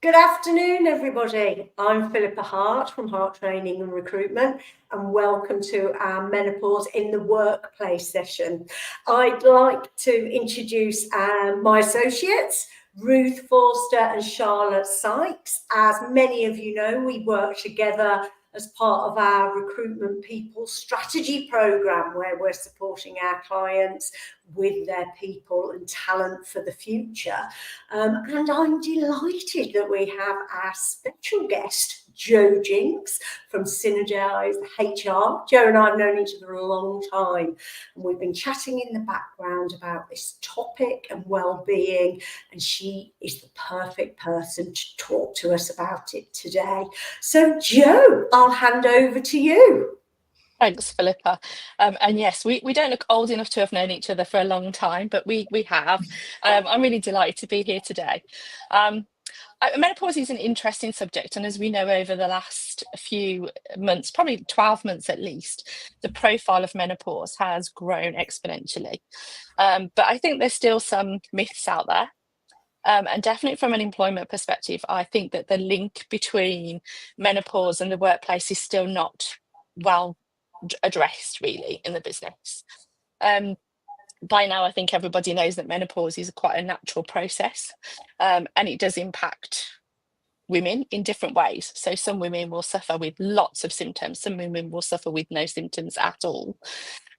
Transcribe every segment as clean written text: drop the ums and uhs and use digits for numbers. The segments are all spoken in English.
Good afternoon, everybody. I'm Philippa Hart from Hart Training and Recruitment, and welcome to our Menopause in the Workplace session. I'd like to introduce my associates, Ruth Forster and Charlotte Sykes. As many of you know, we work together as part of our Recruitment People Strategy Programme, where we're supporting our clients with their people and talent for the future. And I'm delighted that we have our special guest, Jo Jinks from Synergize HR. Jo and I have known each other a long time, and we've been chatting in the background about this topic and well-being, and she is the perfect person to talk to us about it today. So, Jo, I'll hand over to you. Thanks, Philippa. And yes, we don't look old enough to have known each other for a long time, but we have. I'm really delighted to be here today. Menopause is an interesting subject, and as we know, over the last few months, probably 12 months at least, the profile of menopause has grown exponentially. But I think there's still some myths out there. And definitely from an employment perspective, I think that the link between menopause and the workplace is still not well addressed really in the business. By now, I think everybody knows that menopause is quite a natural process, and it does impact women in different ways. So some women will suffer with lots of symptoms, some women will suffer with no symptoms at all.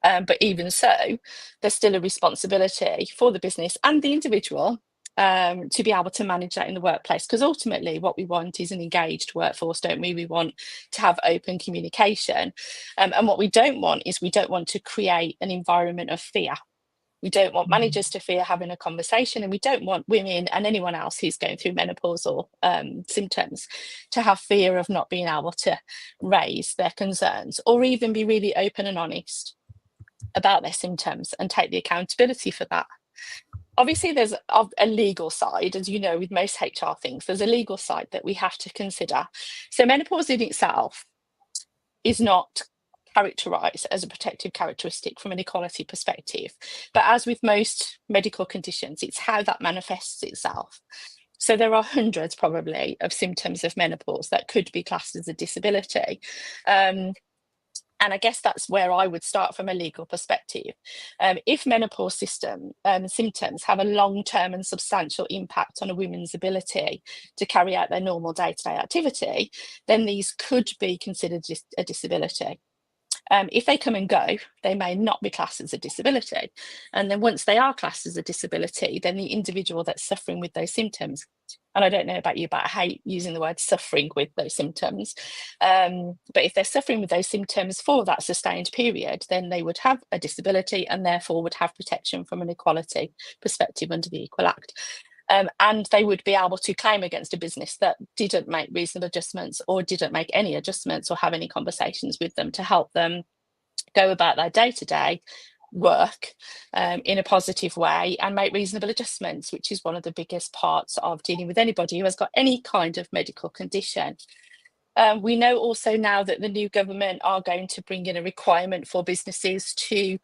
But even so, there's still a responsibility for the business and the individual to be able to manage that in the workplace, because ultimately what we want is an engaged workforce, don't we? We want to have open communication, and what we don't want is we don't want to create an environment of fear. We don't want managers to fear having a conversation, and we don't want women and anyone else who's going through menopausal symptoms to have fear of not being able to raise their concerns or even be really open and honest about their symptoms and take the accountability for that. Obviously, there's a legal side, as you know, with most HR things, there's a legal side that we have to consider. So menopause in itself is not characterised as a protective characteristic from an equality perspective. But as with most medical conditions, it's how that manifests itself. So there are hundreds probably of symptoms of menopause that could be classed as a disability. And I guess that's where I would start from a legal perspective. If menopause symptoms have a long-term and substantial impact on a woman's ability to carry out their normal day-to-day activity, then these could be considered a disability. If they come and go, they may not be classed as a disability. And then once they are classed as a disability, then the individual that's suffering with those symptoms, and I don't know about you, but I hate using the word suffering with those symptoms. But if they're suffering with those symptoms for that sustained period, then they would have a disability and therefore would have protection from an equality perspective under the Equal Act. And they would be able to claim against a business that didn't make reasonable adjustments or didn't make any adjustments or have any conversations with them to help them go about their day-to-day work in a positive way and make reasonable adjustments, which is one of the biggest parts of dealing with anybody who has got any kind of medical condition. We know also now that the new government are going to bring in a requirement for businesses to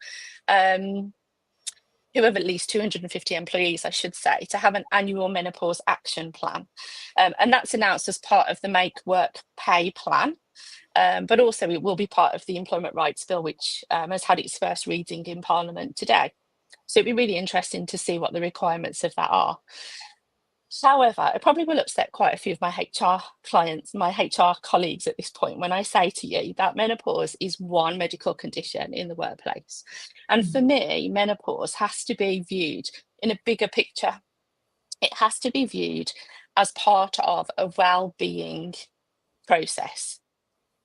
who have at least 250 employees, I should say, to have an annual menopause action plan. And that's announced as part of the Make Work Pay plan. But also it will be part of the Employment Rights Bill, which has had its first reading in Parliament today. So it'd be really interesting to see what the requirements of that are. However, it probably will upset quite a few of my HR clients, my HR colleagues at this point, when I say to you that menopause is one medical condition in the workplace. And for me, menopause has to be viewed in a bigger picture. It has to be viewed as part of a well-being process,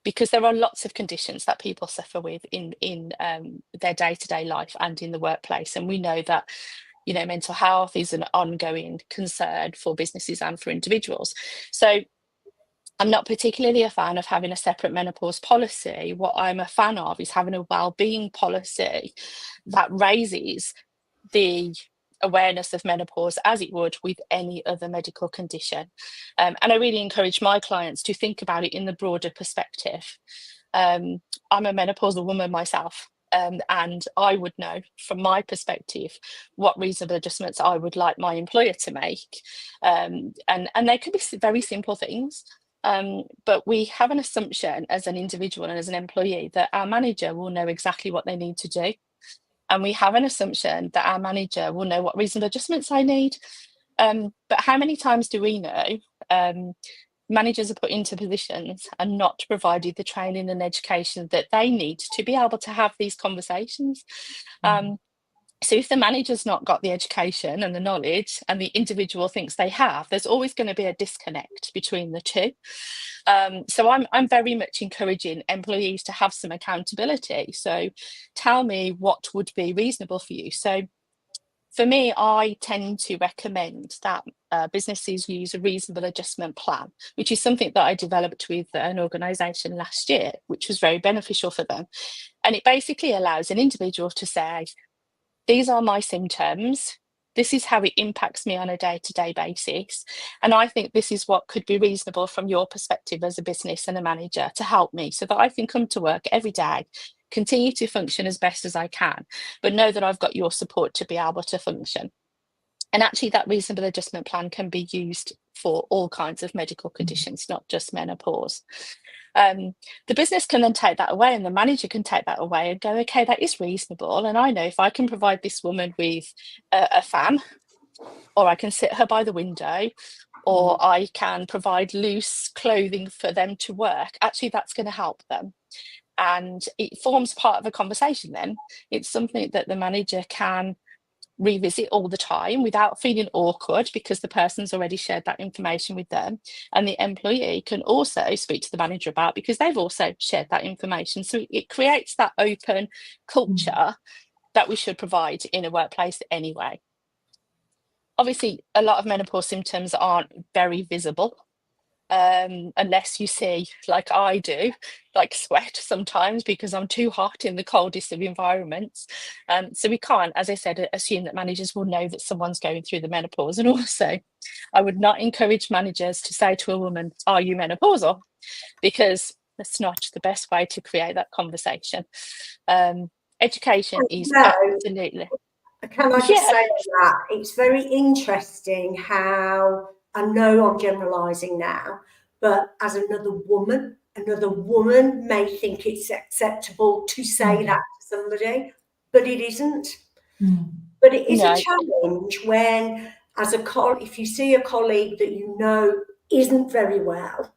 because there are lots of conditions that people suffer with in their day-to-day life and in the workplace. And we know that mental health is an ongoing concern for businesses and for individuals. So I'm not particularly a fan of having a separate menopause policy. What I'm a fan of is having a well-being policy that raises the awareness of menopause as it would with any other medical condition. And I really encourage my clients to think about it in the broader perspective. I'm a menopausal woman myself. and I would know from my perspective what reasonable adjustments I would like my employer to make. And they could be very simple things. But we have an assumption as an individual and as an employee that our manager will know exactly what they need to do. And we have an assumption that our manager will know what reasonable adjustments I need. But how many times do we know managers are put into positions and not provided the training and education that they need to be able to have these conversations? So if the manager's not got the education and the knowledge and the individual thinks they have, there's always going to be a disconnect between the two. So I'm very much encouraging employees to have some accountability. So tell me what would be reasonable for you. So for me, I tend to recommend that businesses use a reasonable adjustment plan, which is something that I developed with an organisation last year, which was very beneficial for them. And it basically allows an individual to say, these are my symptoms. This is how it impacts me on a day-to-day basis. And I think this is what could be reasonable from your perspective as a business and a manager to help me so that I can come to work every day, continue to function as best as I can, but know that I've got your support to be able to function. And actually that reasonable adjustment plan can be used for all kinds of medical conditions, not just menopause. The business can then take that away and the manager can take that away and go, okay, that is reasonable. And I know if I can provide this woman with a fan, or I can sit her by the window, or I can provide loose clothing for them to work, actually that's going to help them. And it forms part of a conversation then. It's something that the manager can revisit all the time without feeling awkward because the person's already shared that information with them, and the employee can also speak to the manager about because they've also shared that information. So it creates that open culture that we should provide in a workplace anyway. Obviously, a lot of menopause symptoms aren't very visible. Unless you see, like I do, like sweat sometimes because I'm too hot in the coldest of environments. So we can't, as I said, assume that managers will know that someone's going through the menopause. And also, I would not encourage managers to say to a woman, "Are you menopausal?" Because that's not the best way to create that conversation. Education is absolutely. Can I just say that it's very interesting how, I know I'm generalising now, but as another woman may think it's acceptable to say that to somebody, but it isn't. But it is a challenge when, if you see a colleague that you know isn't very well,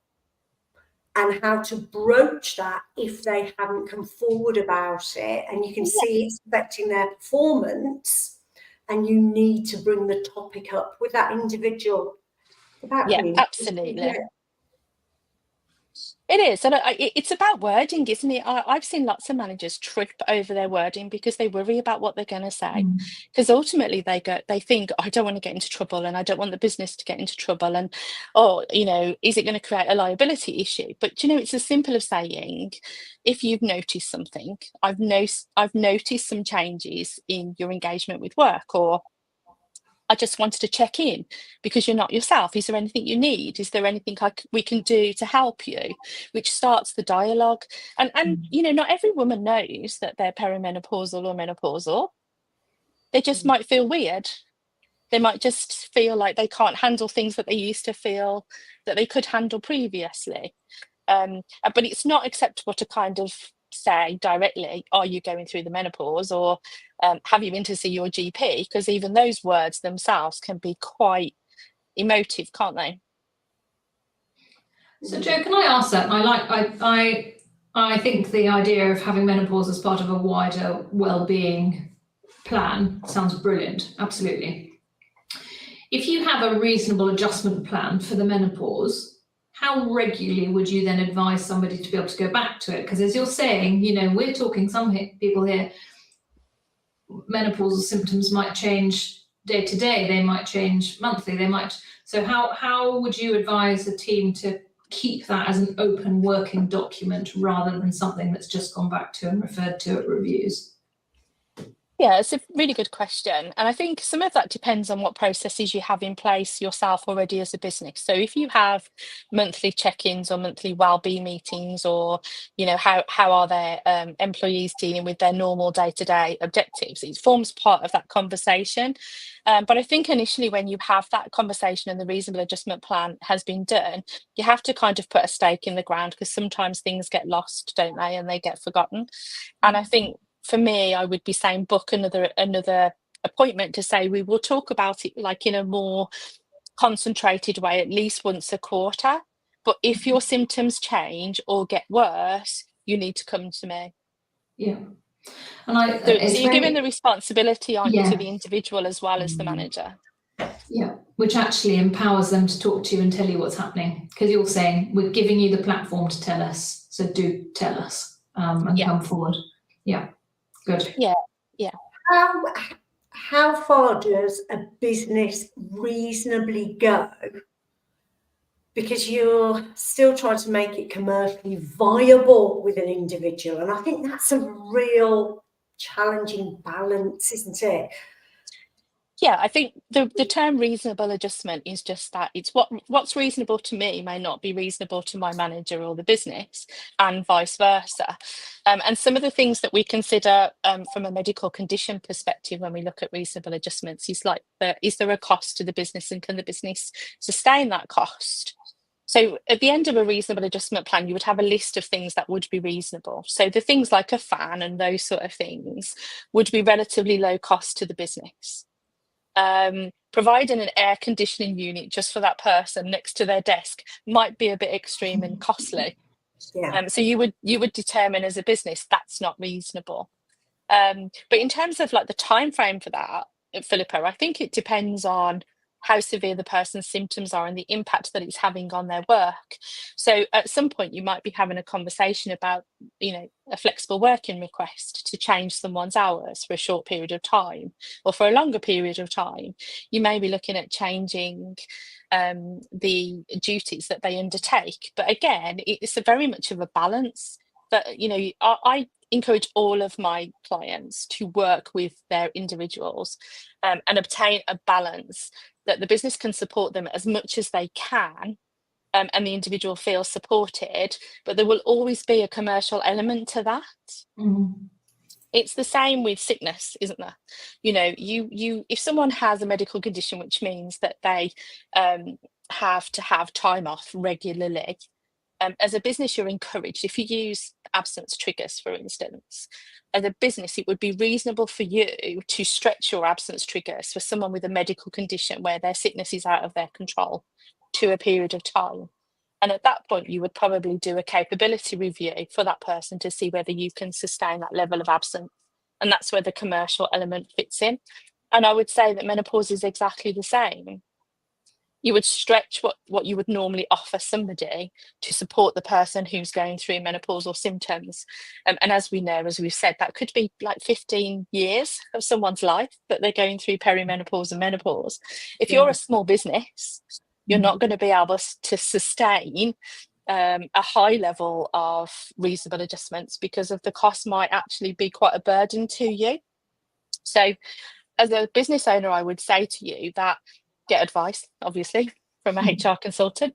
and how to broach that if they haven't come forward about it, and you can see it's affecting their performance, and you need to bring the topic up with that individual. Absolutely. It is, and it's about wording, isn't it? I've seen lots of managers trip over their wording because they worry about what they're going to say. Because ultimately they think, I don't want to get into trouble, and I don't want the business to get into trouble, and is it going to create a liability issue? But it's as simple as saying, if you've noticed something, I've noticed some changes in your engagement with work, or I just wanted to check in because you're not yourself. Is there anything you need? Is there anything we can do to help you? Which starts the dialogue. And not every woman knows that they're perimenopausal or menopausal. They just might feel weird. They might just feel like they can't handle things that they used to feel that they could handle previously. But it's not acceptable to kind of say directly, are you going through the menopause, or have you been to see your GP? Because even those words themselves can be quite emotive, can't they? So Jo, can I ask that? I think the idea of having menopause as part of a wider well-being plan sounds brilliant. Absolutely. If you have a reasonable adjustment plan for the menopause, how regularly would you then advise somebody to be able to go back to it? Because as you're saying, we're talking, some people here, menopausal symptoms might change day to day, they might change monthly, so how would you advise a team to keep that as an open working document rather than something that's just gone back to and referred to at reviews? Yeah, it's a really good question. And I think some of that depends on what processes you have in place yourself already as a business. So if you have monthly check-ins or monthly well-being meetings, or, how are their employees dealing with their normal day-to-day objectives, it forms part of that conversation. But I think initially when you have that conversation and the reasonable adjustment plan has been done, you have to kind of put a stake in the ground, because sometimes things get lost, don't they? And they get forgotten. And I think for me, I would be saying book another appointment to say we will talk about it like in a more concentrated way, at least once a quarter. But if your symptoms change or get worse, you need to come to me. Yeah. And So it's you're giving the very, responsibility, aren't you, to yeah, the individual as well as the manager? yeah, which actually empowers them to talk to you and tell you what's happening, because you're saying we're giving you the platform to tell us, so do tell us, and Yeah. come forward. Yeah, good. Yeah. Yeah. How far does a business reasonably go? Because you're still trying to make it commercially viable with an individual. And I think that's a real challenging balance, isn't it? Yeah, I think the term reasonable adjustment is just that. It's what's reasonable to me may not be reasonable to my manager or the business, and vice versa. And some of the things that we consider from a medical condition perspective when we look at reasonable adjustments is like, is there a cost to the business, and can the business sustain that cost? So at the end of a reasonable adjustment plan, you would have a list of things that would be reasonable. So the things like a fan and those sort of things would be relatively low cost to the business. Providing an air conditioning unit just for that person next to their desk might be a bit extreme and costly. Yeah. So you would determine as a business that's not reasonable. But in terms of like the time frame for that, Philippa, I think it depends on how severe the person's symptoms are and the impact that it's having on their work. So at some point you might be having a conversation about, a flexible working request to change someone's hours for a short period of time, or for a longer period of time. You may be looking at changing the duties that they undertake. But again, it's a very much of a balance. That, I encourage all of my clients to work with their individuals and obtain a balance that the business can support them as much as they can, and the individual feels supported, but there will always be a commercial element to that. Mm. It's the same with sickness, isn't there? You if someone has a medical condition which means that they have to have time off regularly, as a business, you're encouraged, if you use absence triggers, for instance, as a business, it would be reasonable for you to stretch your absence triggers for someone with a medical condition where their sickness is out of their control to a period of time. And at that point, you would probably do a capability review for that person to see whether you can sustain that level of absence. And that's where the commercial element fits in. And I would say that menopause is exactly the same. You would stretch what you would normally offer somebody to support the person who's going through menopausal symptoms. And as we know, as we've said, that could be like 15 years of someone's life that they're going through perimenopause and menopause. If you're a small business, you're not going to be able to sustain a high level of reasonable adjustments, because of the cost might actually be quite a burden to you. So as a business owner, I would say to you that get advice, obviously, from a HR consultant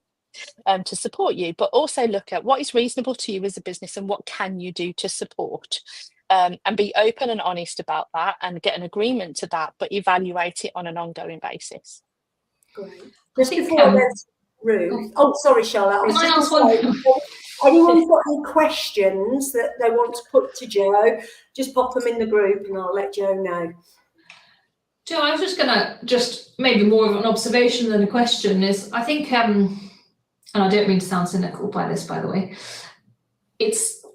to support you, but also look at what is reasonable to you as a business and what can you do to support, and be open and honest about that and get an agreement to that, but evaluate it on an ongoing basis. Great. Just before there's Ruth. Oh, sorry, Charlotte. I was Can I just ask going to one? say, anyone's got any questions that they want to put to Jo, just pop them in the group and I'll let Jo know. Jo, I was just going to maybe more of an observation than a question is, I think, and I don't mean to sound cynical by this, by the way, it's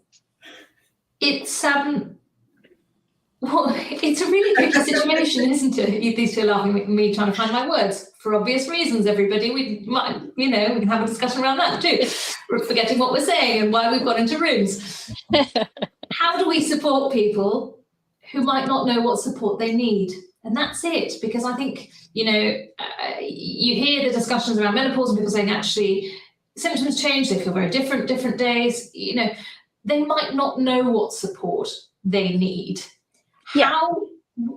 well, it's a really tricky situation, isn't it? These two are laughing at me trying to find my words for obvious reasons. Everybody, we might, we can have a discussion around that too. We're forgetting what we're saying and why we've got into rooms. How do we support people who might not know what support they need? And that's it, because I think, you hear the discussions around menopause and people saying actually symptoms change, they feel very different days. They might not know what support they need. Yeah. How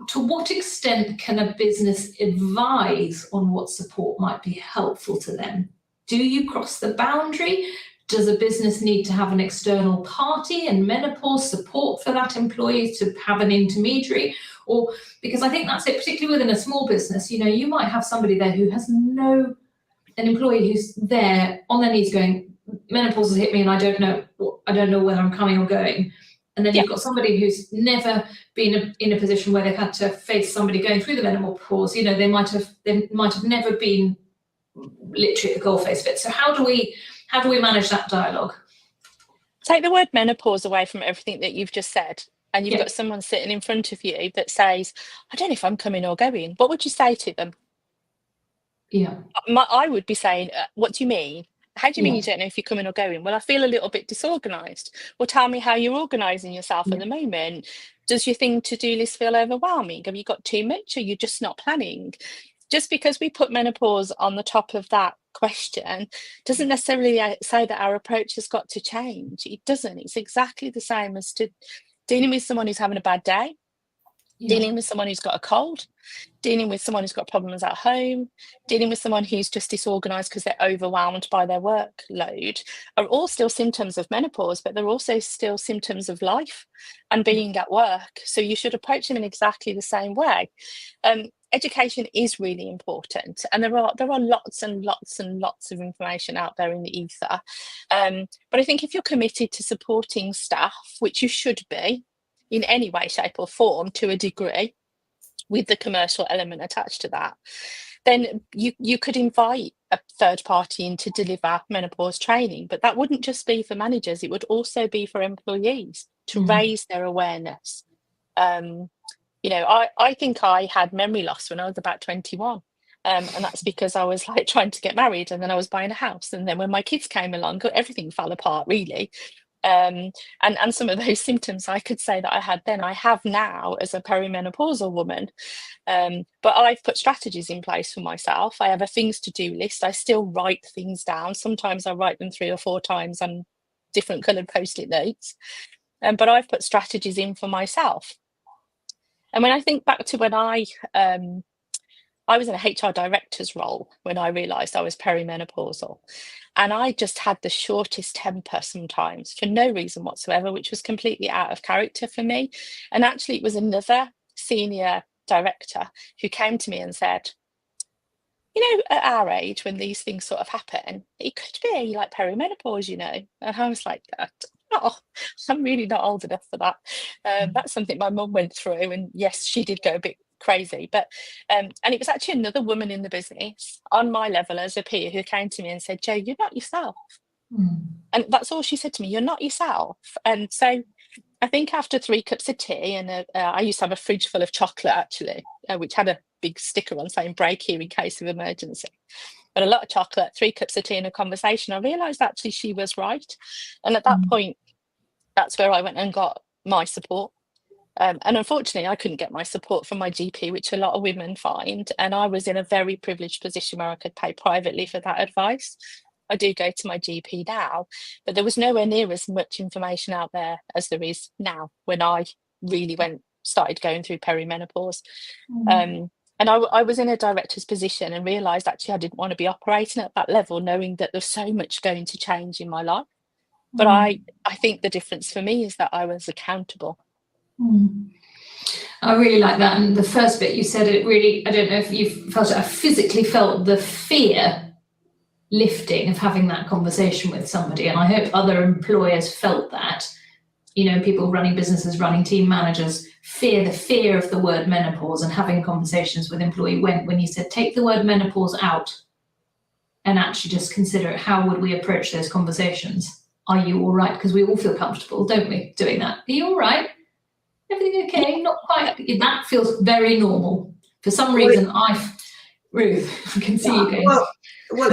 to what extent can a business advise on what support might be helpful to them? Do you cross the boundary? Does a business need to have an external party and menopause support for that employee to have an intermediary? Or, because I think that's it, particularly within a small business, you know, you might have somebody there who has an employee who's there on their knees going, menopause has hit me and I don't know whether I'm coming or going. And then you've got somebody who's never been in a position where they've had to face somebody going through the menopause. You know, they might have never been literally at the coalface fit. So how do we manage that dialogue? Take the word menopause away from everything that you've just said, and you've got someone sitting in front of you that says, I don't know if I'm coming or going. What would you say to them? Yeah. I would be saying, what do you mean? How do you mean you don't know if you're coming or going? Well, I feel a little bit disorganised. Well, tell me how you're organising yourself at the moment. Does your thing to-do list feel overwhelming? Have you got too much, or you're just not planning? Just because we put menopause on the top of that question doesn't necessarily say that our approach has got to change. It doesn't. It's exactly the same as to dealing with someone who's having a bad day, dealing with someone who's got a cold, dealing with someone who's got problems at home, dealing with someone who's just disorganized because they're overwhelmed by their workload, are all still symptoms of menopause, but they're also still symptoms of life and being at work. So you should approach them in exactly the same way. Education is really important, and there are lots and lots and lots of information out there in the ether. But I think if you're committed to supporting staff, which you should be in any way, shape or form to a degree, with the commercial element attached to that, then you could invite a third party in to deliver menopause training, but that wouldn't just be for managers, it would also be for employees to raise their awareness. You know, I think I had memory loss when I was about 21. And that's because I was like trying to get married, and then I was buying a house, and then when my kids came along, everything fell apart really. And some of those symptoms I could say that I had then, I have now as a perimenopausal woman. But I've put strategies in place for myself. I have a things to do list. I still write things down. Sometimes I write them 3 or 4 times on different coloured post-it notes. But I've put strategies in for myself. And when I think back to when I was in a HR director's role when I realised I was perimenopausal, and I just had the shortest temper sometimes for no reason whatsoever, which was completely out of character for me. And actually it was another senior director who came to me and said, you know, at our age, when these things sort of happen, it could be like perimenopause, you know. And I was like, oh, I'm really not old enough for that. That's something my mum went through, and yes, she did go a bit crazy. But and it was actually another woman in the business on my level as a peer who came to me and said, Jo, you're not yourself. And that's all she said to me, you're not yourself. And so I think after 3 cups of tea, and I used to have a fridge full of chocolate actually, which had a big sticker on saying break here in case of emergency. But a lot of chocolate, 3 cups of tea and a conversation, I realised actually she was right. And at that point, that's where I went and got my support. And unfortunately, I couldn't get my support from my GP, which a lot of women find. And I was in a very privileged position where I could pay privately for that advice. I do go to my GP now, but there was nowhere near as much information out there as there is now when I really started going through perimenopause. And I was in a director's position and realised actually I didn't want to be operating at that level, knowing that there's so much going to change in my life. But I think the difference for me is that I was accountable. I really like that. And the first bit you said, it really, I don't know if you've felt it, I physically felt the fear lifting of having that conversation with somebody. And I hope other employers felt that, you know, people running businesses, running team managers, the fear of the word menopause, and having conversations with employee when you said, take the word menopause out and actually just consider how would we approach those conversations? Are you all right? Because we all feel comfortable, don't we, doing that? Are you all right? Everything okay? Not quite. That feels very normal. For some reason, Ruth, I can see you going. Well,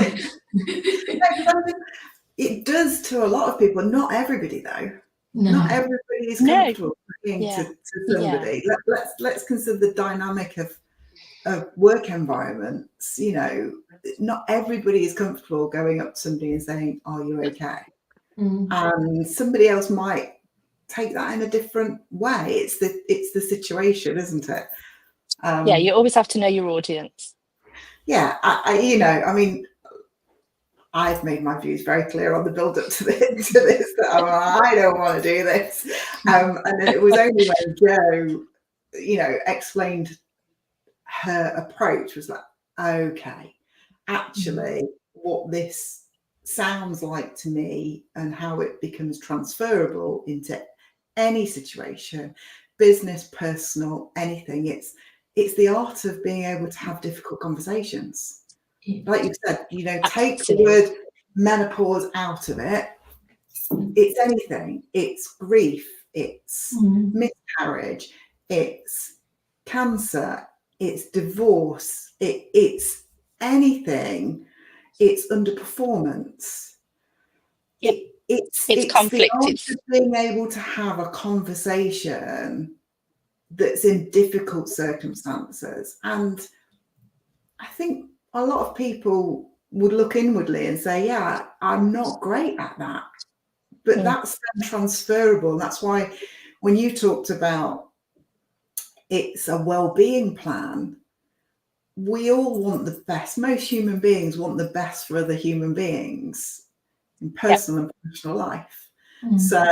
it does to a lot of people. Not everybody, though. No. Not everybody is comfortable talking to somebody. Let's consider the dynamic of work environments. You know, not everybody is comfortable going up to somebody and saying, "Are you okay?" And somebody else might take that in a different way. It's the situation, isn't it? Yeah, you always have to know your audience. Yeah, I mean, I've made my views very clear on the build up to this that I don't want to do this. And it was only when Jo, explained her approach was like, okay, actually what this sounds like to me and how it becomes transferable into any situation, business, personal, anything, it's the art of being able to have difficult conversations. Like you said, take the word menopause out of it. It's anything. It's grief. It's miscarriage. It's cancer. It's divorce. It's anything. It's underperformance. It's conflict. The art of being able to have a conversation that's in difficult circumstances. And I think a lot of people would look inwardly and say, yeah, I'm not great at that. But that's then transferable. That's why when you talked about it's a well-being plan, we all want the best. Most human beings want the best for other human beings in personal and professional life. So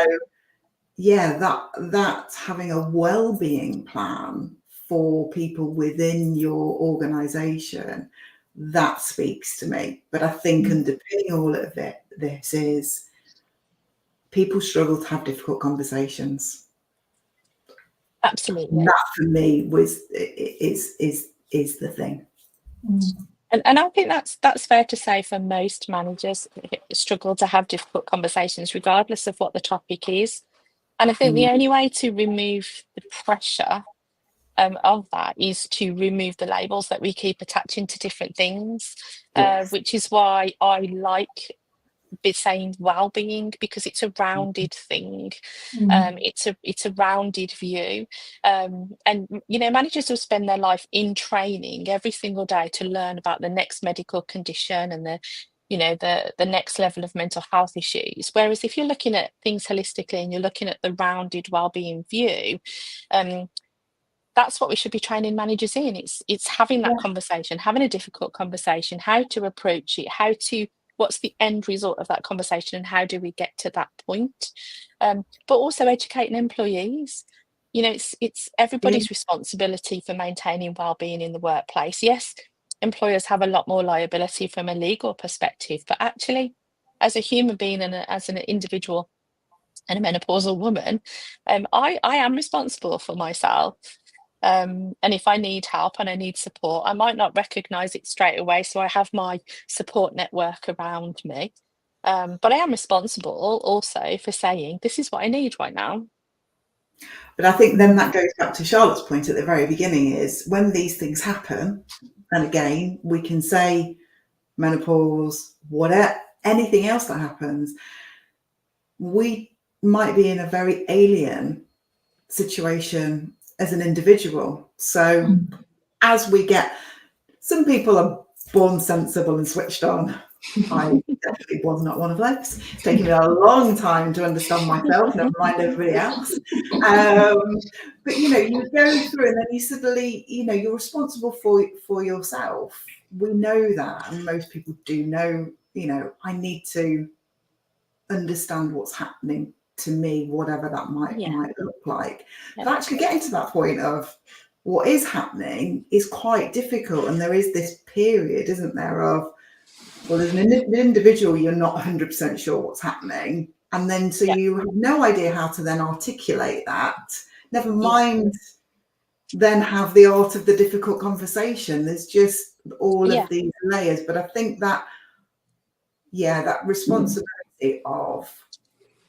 yeah, that having a well-being plan for people within your organization, that speaks to me. But I think underpinning all of this is people struggle to have difficult conversations. Absolutely. And that for me is the thing. And I think that's fair to say for most managers struggle to have difficult conversations regardless of what the topic is. And I think the only way to remove the pressure of that is to remove the labels that we keep attaching to different things, which is why I like saying well-being, because it's a rounded thing. It's a rounded view, and managers will spend their life in training every single day to learn about the next medical condition and the next level of mental health issues. Whereas if you're looking at things holistically and you're looking at the rounded well-being view, that's what we should be training managers in. It's having that conversation, having a difficult conversation, how to approach it, what's the end result of that conversation, and how do we get to that point? But also educating employees. It's everybody's responsibility for maintaining well-being in the workplace. Yes, employers have a lot more liability from a legal perspective, but actually, as a human being and as an individual and a menopausal woman, I am responsible for myself. And if I need help and I need support, I might not recognize it straight away. So I have my support network around me. But I am responsible also for saying, this is what I need right now. But I think then that goes back to Charlotte's point at the very beginning, is when these things happen, and again, we can say menopause, whatever, anything else that happens, we might be in a very alien situation as an individual. So as we get, some people are born sensible and switched on. I definitely was not one of those. It's taken me a long time to understand myself, never mind everybody else. But you go through and then you suddenly, you're responsible for yourself. We know that, and most people do know, I need to understand what's happening to me, whatever that might look like. But actually getting to that point of what is happening is quite difficult. And there is this period, isn't there, of, well, as an individual, you're not 100% sure what's happening. And then so you have no idea how to then articulate that. Never mind then have the art of the difficult conversation. There's just all of these layers. But I think that, that responsibility of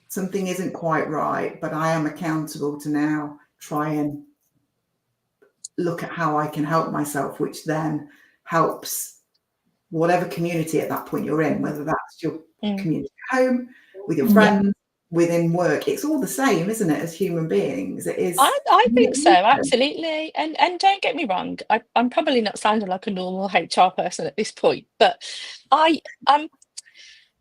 something isn't quite right, but I am accountable to now try and look at how I can help myself, which then helps whatever community at that point you're in, whether that's your community at home, with your friends, within work. It's all the same, isn't it, as human beings? It is. I think so, absolutely. And don't get me wrong, I'm probably not sounding like a normal HR person at this point, but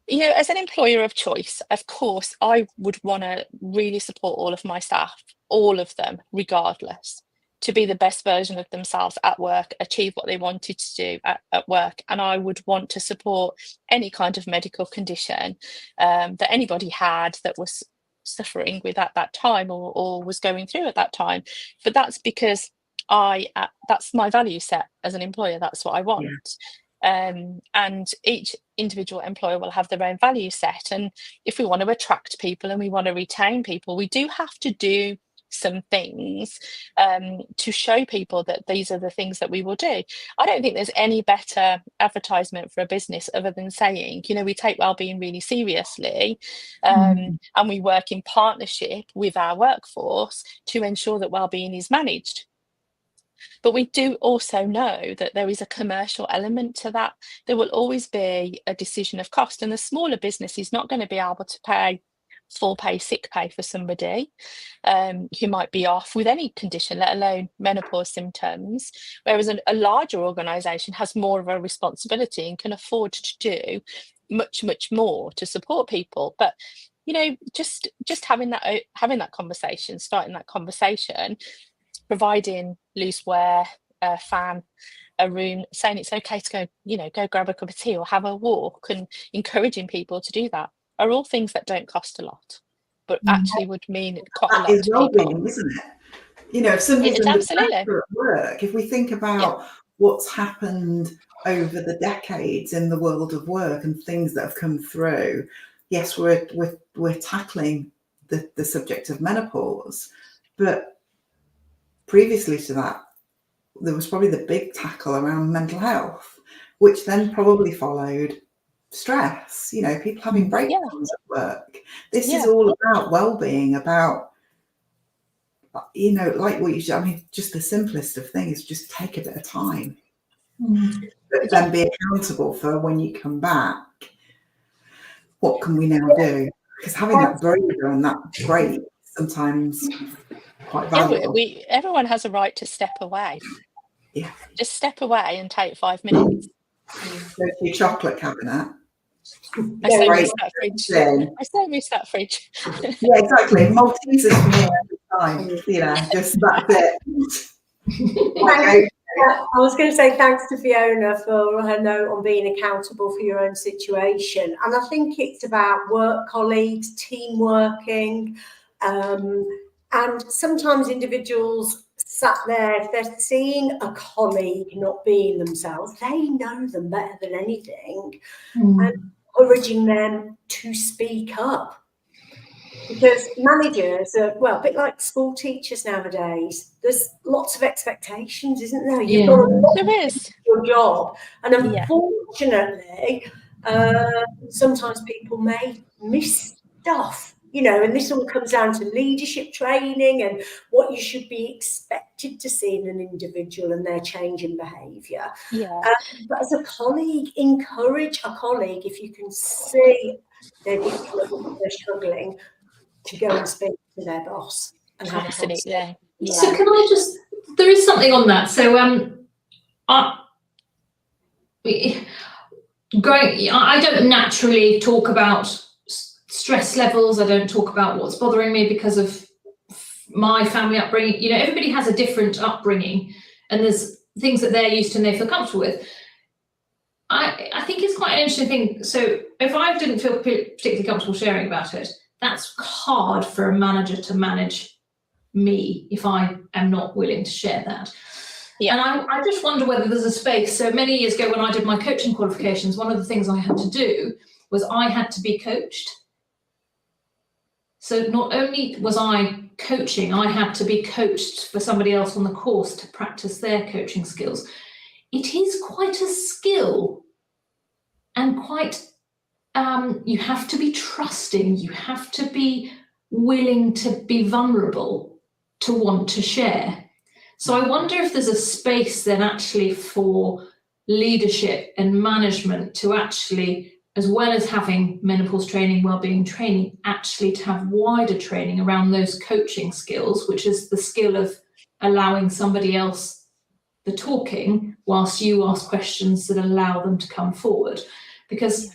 You know, as an employer of choice, of course, I would want to really support all of my staff, all of them, regardless, to be the best version of themselves at work, achieve what they wanted to do at work. And I would want to support any kind of medical condition that anybody had that was suffering with at that time, or was going through at that time. But that's because that's my value set as an employer. That's what I want. And each individual employer will have their own value set. And if we want to attract people and we want to retain people, we do have to do some things to show people that these are the things that we will do. I don't think there's any better advertisement for a business other than saying, you know, we take wellbeing really seriously, and we work in partnership with our workforce to ensure that wellbeing is managed. But we do also know that there is a commercial element to that. There will always be a decision of cost, and the smaller business is not going to be able to pay full pay sick pay for somebody who might be off with any condition, let alone menopause symptoms, whereas a larger organisation has more of a responsibility and can afford to do much more to support people. But you know, just having that conversation, starting that conversation, providing loose wear, a fan, a room, saying it's okay to go, you know, go grab a cup of tea or have a walk, and encouraging people to do that are all things that don't cost a lot, but actually would mean quite a lot to people. Isn't it? You know, if somebody's under pressure at work, if we think about what's happened over the decades in the world of work and things that have come through, yes, we're tackling the subject of menopause, but previously to that, there was probably the big tackle around mental health, which then probably followed stress, you know, people having breakdowns at work. This is all about well-being, about, you know, like what you said. I mean, just the simplest of things, just take a bit of time, but then be accountable for when you come back. What can we now do? Because having that breather and that break sometimes quite valuable. Everyone has a right to step away. Yeah, just step away and take 5 minutes. Go to your chocolate cabinet. I so miss that fridge. Yeah, exactly. Maltesers for me every time. You know, just that's it. I was going to say thanks to Fiona for her note on being accountable for your own situation. And I think it's about work colleagues, team working, and sometimes individuals sat there, if they're seeing a colleague not being themselves, they know them better than anything, and encouraging them to speak up. Because managers are, well, a bit like school teachers nowadays. There's lots of expectations, isn't there? You've got to do your job. And unfortunately, sometimes people may miss stuff, you know, and this all comes down to leadership training and what you should be expected to see in an individual and their change in behaviour. But as a colleague, encourage a colleague, if you can see they're struggling, to go and speak to their boss and have a conversation. So can I just, there is something on that. So I don't naturally talk about stress levels. I don't talk about what's bothering me because of my family upbringing. You know, everybody has a different upbringing and there's things that they're used to and they feel comfortable with. I think it's quite an interesting thing. So if I didn't feel particularly comfortable sharing about it, that's hard for a manager to manage me if I am not willing to share that. And I just wonder whether there's a space. So many years ago when I did my coaching qualifications, one of the things I had to do was I had to be coached. So not only was I coaching, I had to be coached for somebody else on the course to practice their coaching skills. It is quite a skill and quite you have to be trusting, you have to be willing to be vulnerable to want to share. So I wonder if there's a space then actually for leadership and management to actually, as well as having menopause training, wellbeing training, actually to have wider training around those coaching skills, which is the skill of allowing somebody else the talking whilst you ask questions that allow them to come forward. Because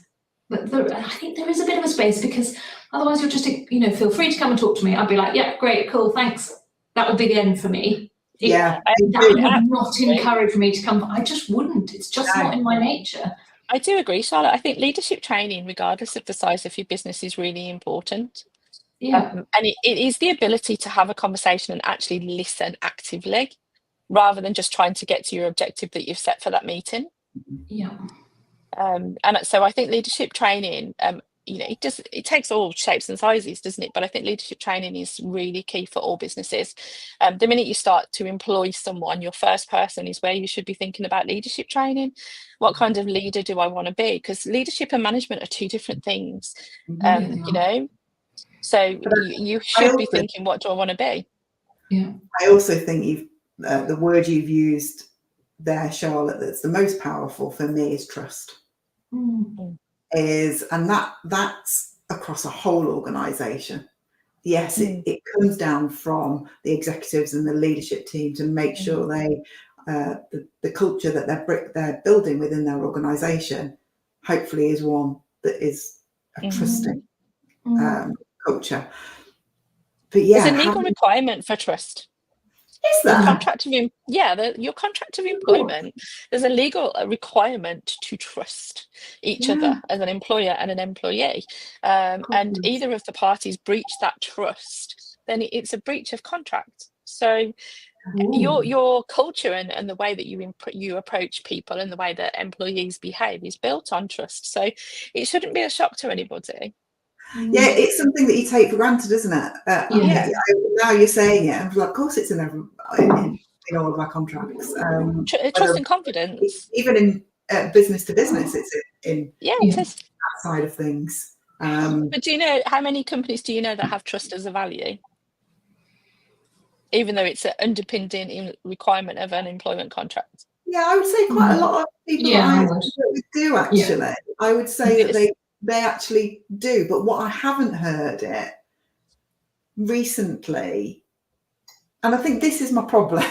But I think there is a bit of a space, because otherwise you're just, feel free to come and talk to me. I'd be like, yeah, great, cool, thanks. That would be the end for me. Yeah, that would not encourage me to come. I just wouldn't. It's just not in my nature. I do agree, Charlotte. I think leadership training, regardless of the size of your business, is really important. Yeah. And it is the ability to have a conversation and actually listen actively, rather than just trying to get to your objective that you've set for that meeting. Yeah. And so I think leadership training, it takes all shapes and sizes, doesn't it? But I think leadership training is really key for all businesses. The minute you start to employ someone, your first person is where you should be thinking about leadership training. What kind of leader do I want to be? Because leadership and management are two different things, So you should be thinking, what do I want to be? Yeah. I also think the word you've used there, Charlotte, that's the most powerful for me is trust. And that's across a whole organization. Yes, it comes down from the executives and the leadership team to make sure they the culture that they're building within their organization hopefully is one that is a trusting culture. But yeah, there's a legal requirement for trust. Is there? Your contract of employment, there's a legal requirement to trust each other as an employer and an employee. And either of the parties breach that trust, then it's a breach of contract. So your culture and the way that you approach people and the way that employees behave is built on trust. So it shouldn't be a shock to anybody. Yeah, it's something that you take for granted, isn't it? Now you're saying it, and of course it's in all of our contracts. Trust and confidence. Even in business to business, it's in it is. that side of things. But do you know how many companies do you know that have trust as a value? Even though it's an underpinning requirement of an employment contract. Yeah, I would say quite a lot of people that do actually. Yeah. I would say that they actually do, but what I haven't heard it recently, and I think this is my problem.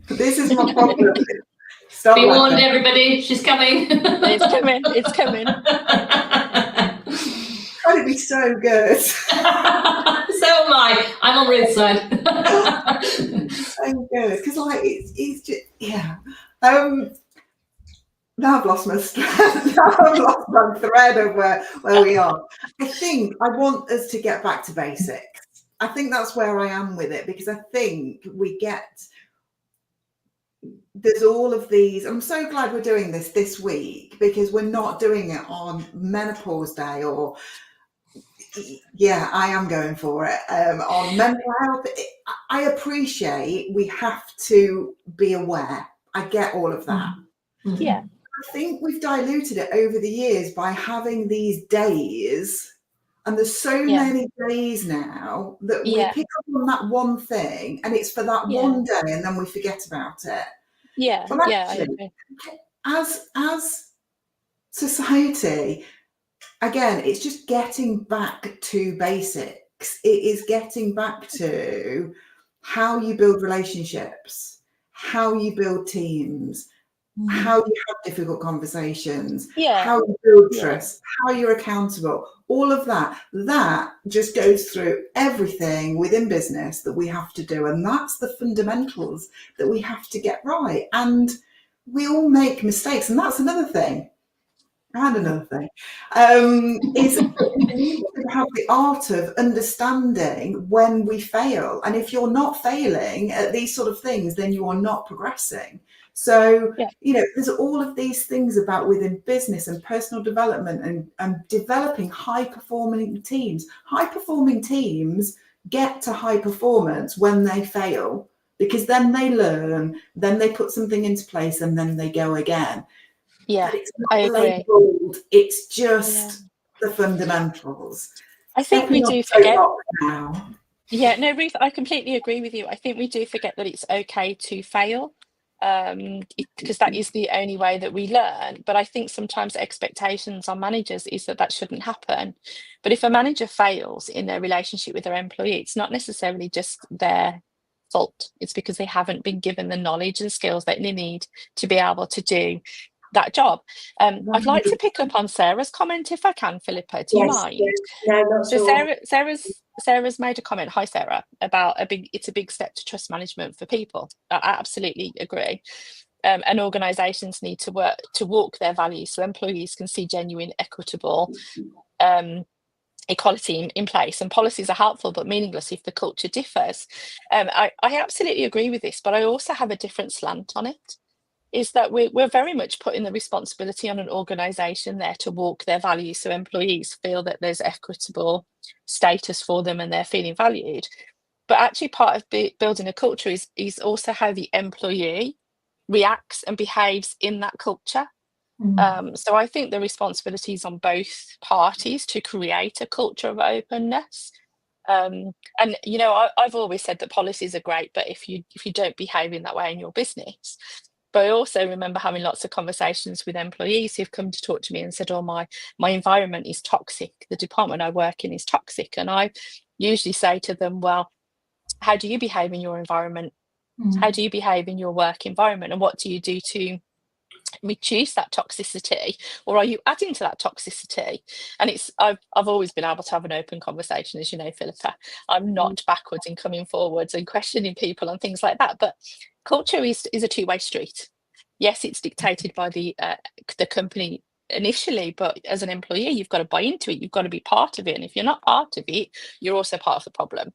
This is my problem. Be warned, everybody, she's coming. It's coming. Trying to be so good. So am I. I'm on Ruth's side. So good, because it's just Now I've lost my thread of where we are. I think I want us to get back to basics. I think that's where I am with it, because I think there's all of these. I'm so glad we're doing this week, because we're not doing it on Menopause Day or I am going for it on mental health. I appreciate we have to be aware. I get all of that. Yeah. I think we've diluted it over the years by having these days, and there's so many days now that we pick up on that one thing, and it's for that one day, and then we forget about it. But actually, as society, again, it's just getting back to basics. It is getting back to how you build relationships, how you build teams, how you have difficult conversations, how you build trust, how you're accountable, all of that just goes through everything within business that we have to do. And that's the fundamentals that we have to get right. And we all make mistakes. And that's another thing. And another thing is you have the art of understanding when we fail. And if you're not failing at these sort of things, then you are not progressing. So, there's all of these things about within business and personal development and developing high-performing teams. High-performing teams get to high performance when they fail, because then they learn, then they put something into place, and then they go again. Yeah, it's I agree. Labeled, it's just the fundamentals. I think we do forget now. Yeah, no, Ruth, I completely agree with you. I think we do forget that it's okay to fail, because that is the only way that we learn. But I think sometimes expectations on managers is that shouldn't happen. But if a manager fails in their relationship with their employee, it's not necessarily just their fault. It's because they haven't been given the knowledge and skills that they need to be able to do that job. I'd like to pick up on Sarah's comment if I can, Philippa. Do you mind? No, not So sure. Sarah's made a comment. Hi, Sarah, about it's a big step to trust management for people. I absolutely agree. And organisations need to walk their values so employees can see genuine, equitable equality in place, and policies are helpful but meaningless if the culture differs. I absolutely agree with this, but I also have a different slant on it. Is that we're very much putting the responsibility on an organisation there to walk their values so employees feel that there's equitable status for them and they're feeling valued. But actually part of building a culture is also how the employee reacts and behaves in that culture. So I think the responsibility is on both parties to create a culture of openness. And you know, I've always said that policies are great, but if you don't behave in that way in your business. But I also remember having lots of conversations with employees who've come to talk to me and said, "Oh, my environment is toxic. The department I work in is toxic." And I usually say to them, "Well, how do you behave in your environment? How do you behave in your work environment? And what do you do to reduce that toxicity, or are you adding to that toxicity?" And I've always been able to have an open conversation, as you know, Philippa. I'm not backwards in coming forwards and questioning people and things like that. But culture is a two-way street. Yes, it's dictated by the company initially, but as an employee, you've got to buy into it. You've got to be part of it, and if you're not part of it, you're also part of the problem.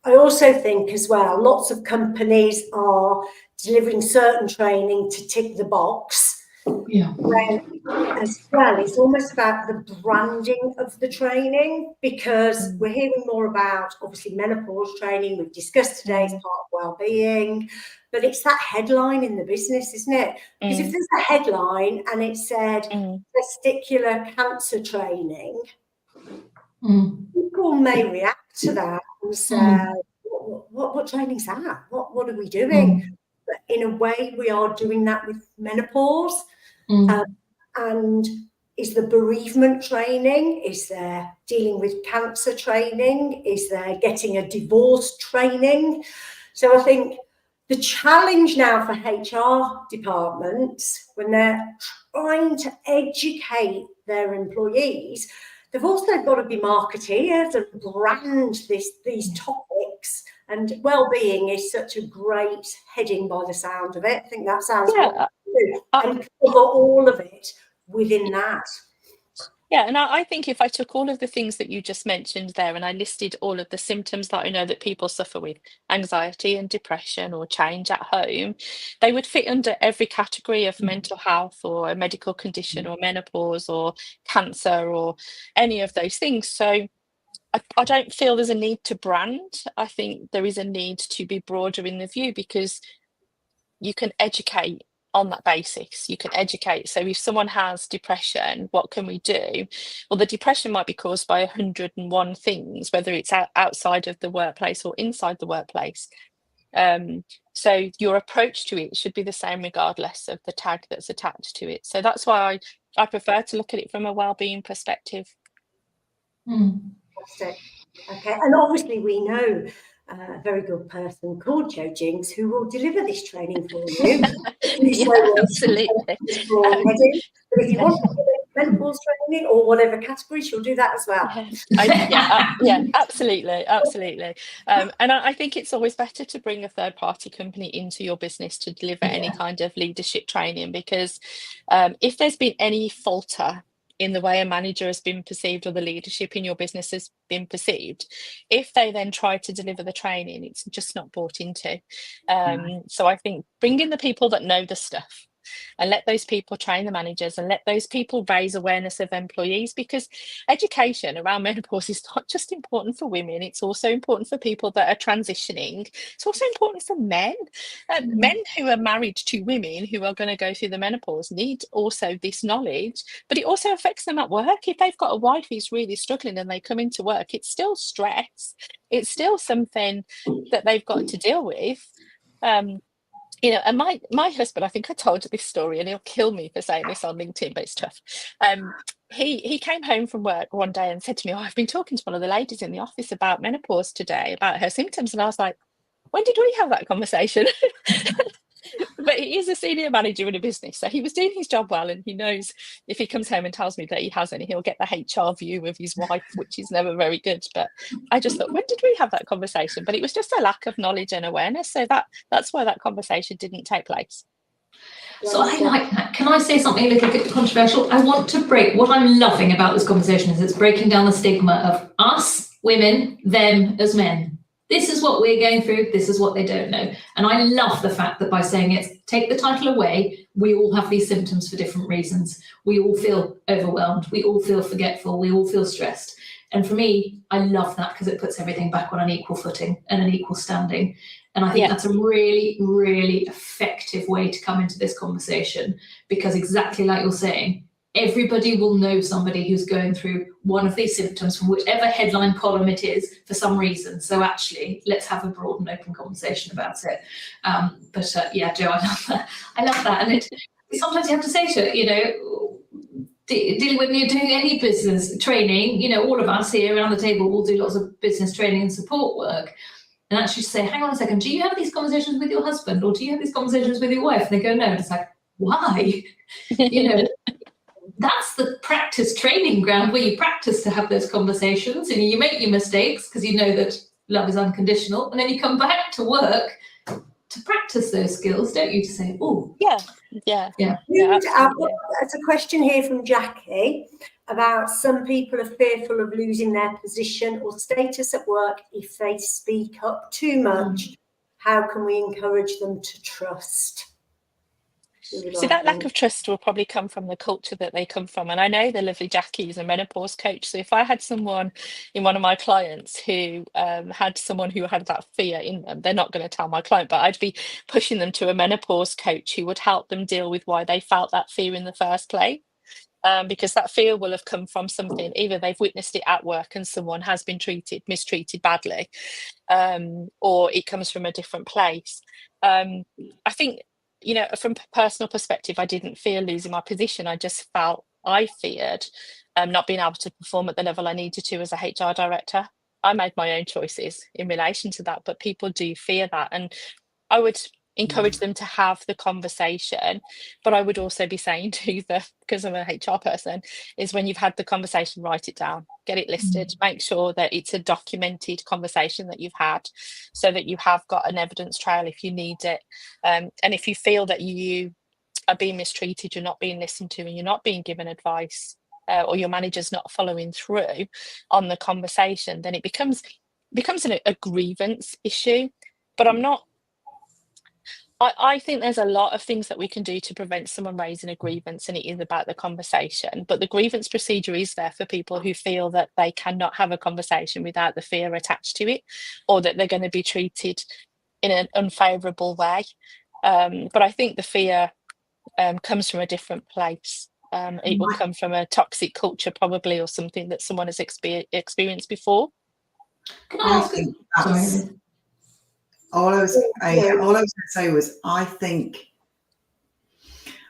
I also think as well, lots of companies are delivering certain training to tick the box. Yeah. When as well, it's almost about the branding of the training, because we're hearing more about obviously menopause training. We've discussed today as part of well-being, but it's that headline in the business, isn't it? Because if there's a headline and it said testicular cancer training, people may react to that and say, what training's that? What are we doing? But in a way, we are doing that with menopause. And is there bereavement training? Is there dealing with cancer training? Is there getting a divorce training? So I think the challenge now for HR departments, when they're trying to educate their employees, they've also got to be marketeers and brand these topics. And well-being is such a great heading by the sound of it. I think that sounds what we do. And cover all of it within that. Yeah, and I think if I took all of the things that you just mentioned there and I listed all of the symptoms that I know that people suffer with, anxiety and depression or change at home, they would fit under every category of mental health or a medical condition or menopause or cancer or any of those things. So I don't feel there's a need to brand. I think there is a need to be broader in the view, because you can educate on that basis. You can educate. So if someone has depression, what can we do? Well, the depression might be caused by 101 things, whether it's outside of the workplace or inside the workplace. So your approach to it should be the same regardless of the tag that's attached to it. So that's why I prefer to look at it from a well-being perspective. Fantastic. Okay, and obviously we know a very good person called Jo Jinks who will deliver this training for you. Absolutely. But if you want menopause training or whatever category, she'll do that as well. Absolutely. And I think it's always better to bring a third-party company into your business to deliver any kind of leadership training, because if there's been any falter in the way a manager has been perceived or the leadership in your business has been perceived, if they then try to deliver the training, it's just not bought into. So I think bring in the people that know the stuff and let those people train the managers and let those people raise awareness of employees, because education around menopause is not just important for women, it's also important for people that are transitioning. It's also important for men. Men who are married to women who are going to go through the menopause need also this knowledge, but it also affects them at work. If they've got a wife who's really struggling and they come into work, it's still stress. It's still something that they've got to deal with. You know, and my husband, I think I told you this story, and he'll kill me for saying this on LinkedIn, but it's tough. He came home from work one day and said to me, "Oh, I've been talking to one of the ladies in the office about menopause today, about her symptoms." And I was like, "When did we have that conversation?" But he is a senior manager in a business, so he was doing his job well, and he knows if he comes home and tells me that he hasn't, he'll get the HR view of his wife, which is never very good. But I just thought, when did we have that conversation? But it was just a lack of knowledge and awareness, so that's why that conversation didn't take place. So I like that. Can I say something a little bit controversial? I want to break, what I'm loving about this conversation is it's breaking down the stigma of us, women, them as men. This is what we're going through, this is what they don't know. And I love the fact that by saying it, take the title away, we all have these symptoms for different reasons. We all feel overwhelmed, we all feel forgetful, we all feel stressed. And for me, I love that because it puts everything back on an equal footing and an equal standing. And I think that's a really, really effective way to come into this conversation, because exactly like you're saying, everybody will know somebody who's going through one of these symptoms from whichever headline column it is for some reason. So actually, let's have a broad and open conversation about it. Yeah, Jo, I love that. I love that. And sometimes you have to say to it, you know, dealing when you're doing any business training, you know, all of us here around the table will do lots of business training and support work. And actually say, hang on a second, do you have these conversations with your husband, or do you have these conversations with your wife? And they go, no. And it's like, why? You know, that's the practice training ground where you practice to have those conversations, and you make your mistakes because you know that love is unconditional. And then you come back to work to practice those skills, don't you? To say, oh, yeah. There's a question here from Jackie about some people are fearful of losing their position or status at work if they speak up too much. How can we encourage them to trust? So that lack of trust will probably come from the culture that they come from. And I know the lovely Jackie is a menopause coach. So if I had someone in one of my clients who had someone who had that fear in them, they're not going to tell my client, but I'd be pushing them to a menopause coach who would help them deal with why they felt that fear in the first place. Because that fear will have come from something, either they've witnessed it at work and someone has been mistreated badly, or it comes from a different place. I think, you know, from a personal perspective, I didn't fear losing my position. I just felt I feared not being able to perform at the level I needed to as a HR director. I made my own choices in relation to that, but people do fear that. And I would encourage them to have the conversation, but I would also be saying to them, because I'm a HR person, is when you've had the conversation, write it down, get it listed, make sure that it's a documented conversation that you've had, so that you have got an evidence trail if you need it. And if you feel that you are being mistreated, you're not being listened to, and you're not being given advice, or your manager's not following through on the conversation, then it becomes a grievance issue. But I think there's a lot of things that we can do to prevent someone raising a grievance, and it is about the conversation. But the grievance procedure is there for people who feel that they cannot have a conversation without the fear attached to it, or that they're going to be treated in an unfavourable way. But I think the fear comes from a different place. It will come from a toxic culture probably, or something that someone has experienced before. Can I ask think that's... All I was going to say was, I think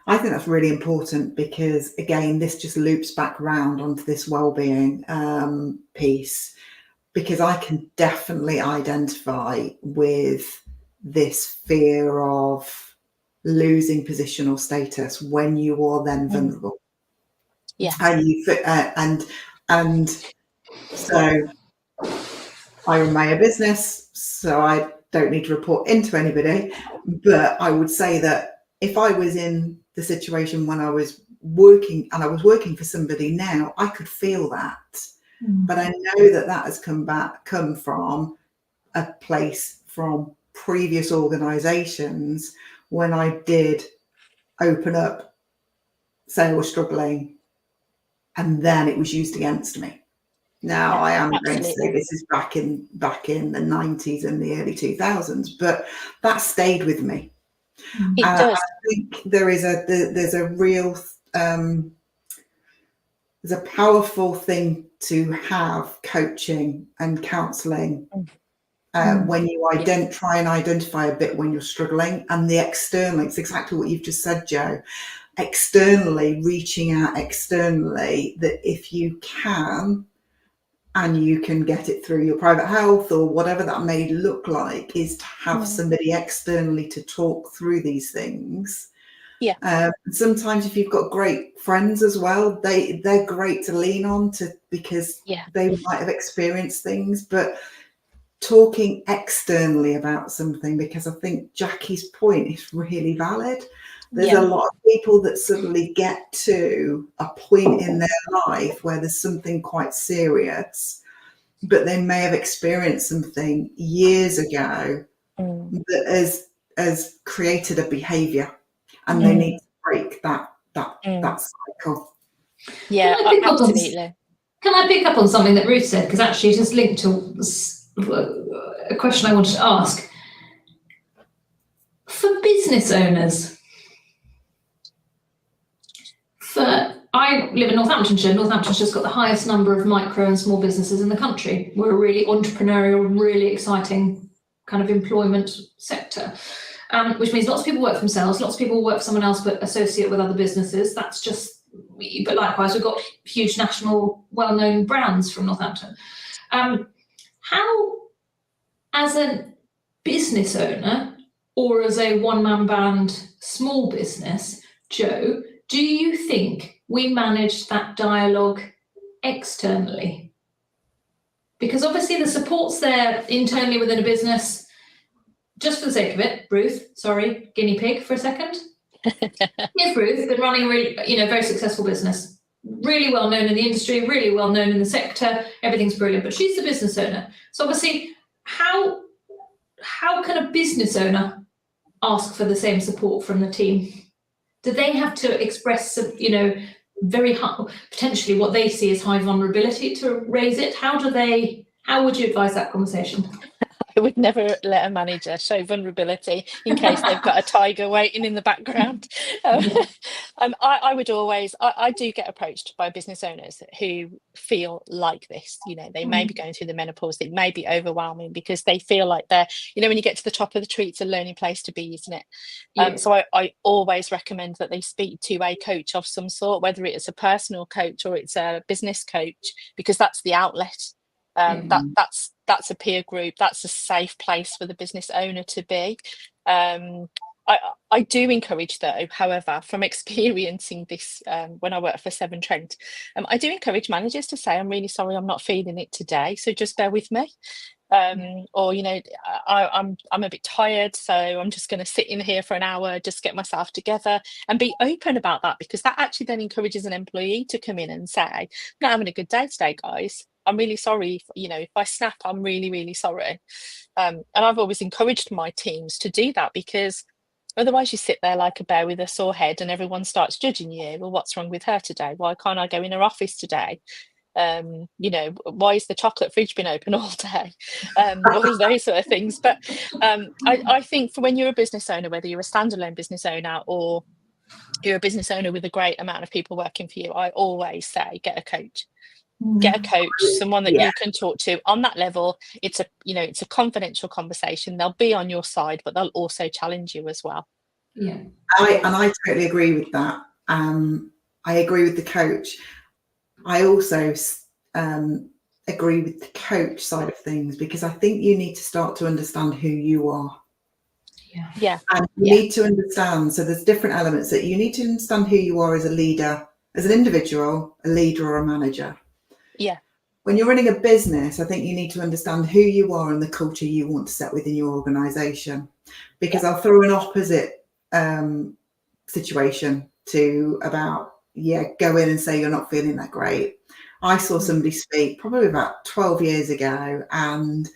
that's really important, because again, this just loops back round onto this well-being piece, because I can definitely identify with this fear of losing position or status when you are then vulnerable. Yeah. And so I run my own business, so I don't need to report into anybody. But I would say that if I was in the situation when I was working, and I was working for somebody now, I could feel that. But I know that has come from a place from previous organisations when I did open up, say I was struggling, and then it was used against me. Now, I am going to say this is back in the 90s and the early 2000s, but that stayed with me. It does. I think there's a real there's a powerful thing to have coaching and counselling when you try and identify a bit when you're struggling, and the external. It's exactly what you've just said, Jo. Externally, reaching out externally, that if you can. and you can get it through your private health or whatever that may look like, is to have somebody externally to talk through these things. Sometimes if you've got great friends as well, they're great to lean on to, because they might have experienced things. But talking externally about something, because I think Jackie's point is really valid. There's a lot of people that suddenly get to a point in their life where there's something quite serious, but they may have experienced something years ago that has created a behaviour, and they need to break that cycle. Yeah, absolutely. Can I pick up on something that Ruth said? Because actually it is linked to a question I wanted to ask. For business owners, I live in Northamptonshire. Northamptonshire's got the highest number of micro and small businesses in the country. We're a really entrepreneurial, really exciting kind of employment sector, which means lots of people work for themselves, lots of people work for someone else but associate with other businesses. That's just, but likewise, we've got huge national, well-known brands from Northampton. How, as a business owner or as a one-man band small business, Jo, do you think we manage that dialogue externally? Because obviously the support's there internally within a business. Just for the sake of it, Ruth, sorry, guinea pig for a second. Here's Ruth, been running a really, very successful business, really well known in the industry, really well known in the sector. Everything's brilliant, but she's the business owner. So obviously, how can a business owner ask for the same support from the team? Do they have to express some, very high, potentially what they see as high vulnerability to raise it? How would you advise that conversation? I would never let a manager show vulnerability in case they've got a tiger waiting in the background. I would always, I do get approached by business owners who feel like this. They may be going through the menopause. It may be overwhelming because they feel like they're, when you get to the top of the tree, it's a lonely place to be, isn't it? So I always recommend that they speak to a coach of some sort, whether it's a personal coach or it's a business coach, because that's the outlet. That's a peer group, that's a safe place for the business owner to be. I do encourage, though, however, from experiencing this when I worked for Severn Trent, I do encourage managers to say, I'm really sorry, I'm not feeling it today, so just bear with me. Or I'm a bit tired, so I'm just going to sit in here for an hour, just get myself together, and be open about that, because that actually then encourages an employee to come in and say, I'm not having a good day today, guys. I'm really sorry. If I snap, I'm really, really sorry. And I've always encouraged my teams to do that, because otherwise you sit there like a bear with a sore head and everyone starts judging you. Well, what's wrong with her today? Why can't I go in her office today? Why is the chocolate fridge been open all day? All of those sort of things. But I think for when you're a business owner, whether you're a standalone business owner or you're a business owner with a great amount of people working for you, I always say get a coach. Get a coach, someone that you can talk to on that level. It's a confidential conversation. They'll be on your side, but they'll also challenge you as well. I totally agree with that. I agree with the coach. I also agree with the coach side of things, because I think you need to start to understand who you are. And you need to understand, so there's different elements that you need to understand who you are as a leader, as an individual, a leader or a manager. When you're running a business, I think you need to understand who you are and the culture you want to set within your organisation. Because I'll throw an opposite situation to about, go in and say you're not feeling that great. I saw somebody speak probably about 12 years ago, and